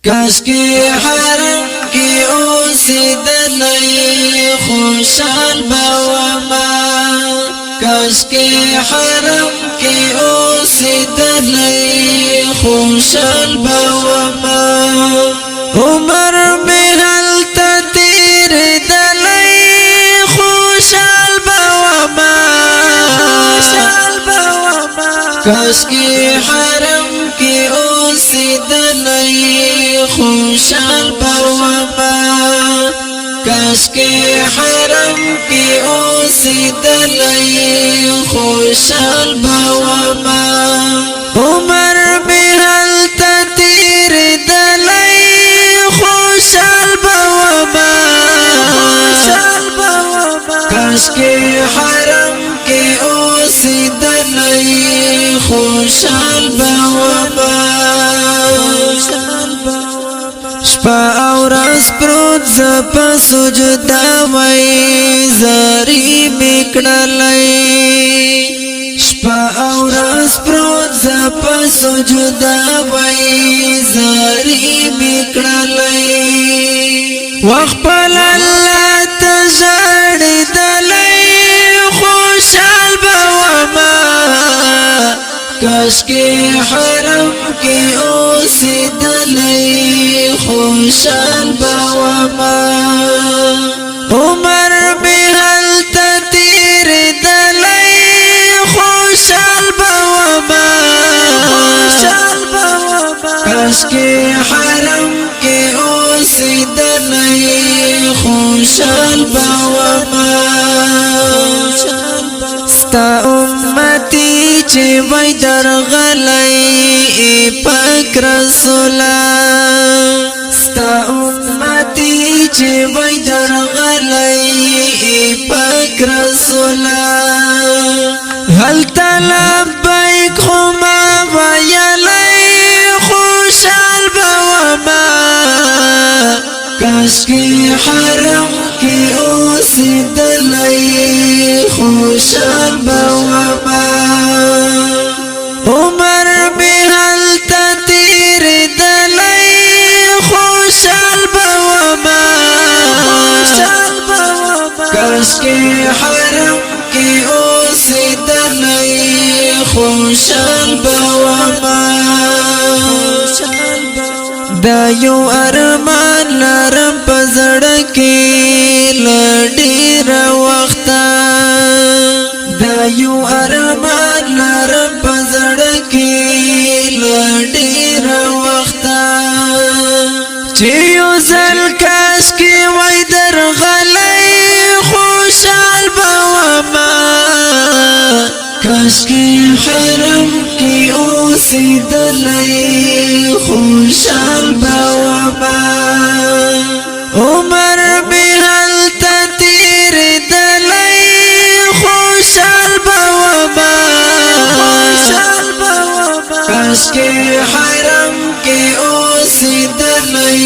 کاش کی حرم کی اوسیدلی خوشحال بوما کاش کی حرم کی اوسیدلی خوشحال بوما عمر می هلتا تیر دلی خوشحال بوما کاش کی حرم کی اوسیدلی خوشحال بوما کاش کی حرم کی اوسیدلی خوشحال بوما عمر می هلتا تیر دلی خوشحال بوما کاش کی حرم کی اوسیدلی خوشحال بوما شپا او راز پروت زپا سجدا وی زاری میکڑلی شپا او راز پروت زپا سجدا وی زاری میکڑلی وخپل اللہ تجاڑی دلی خوشحال بوما کاش کی حرم کی اوسیدلی خوشحال بوما عمر می هلتا تیر دلی خوشحال بوما کاش کی حرم کی اوسیدلی خوشحال بوما ستا امتی چی وی درغلی پاک رسولا ستا امتی چی وی درغلی پاک رسولا هل تلبیک خما ویلی خوشحال بوما کاش کی حرم کی اوسیدلی خوشحال بوما عمر می هلتا تیر دلی خوشحال بوما کاش کی حرم کی اوسیدلی خوشحال بوما دا یو ارمان لرم پزړکی لډیر وخته دا یو ارمان لرم پزړکی لډیر وخته چې یو ځل کاش کی وای درغلی خوشحال بوما کاش کی حرم کی اوسیدلی خوشحال بوما عمر می هلتا تیر دلی خوشحال بوما کاش کی حرم کی اوسیدلی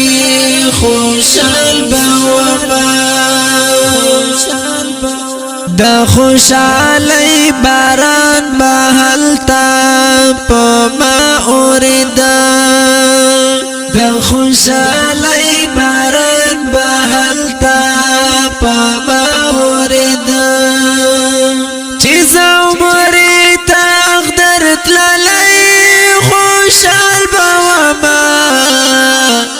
خوشحال بوما دا خوشحالی باران بهلتا پما اوردا دا خوشحالی باران بهلتا پما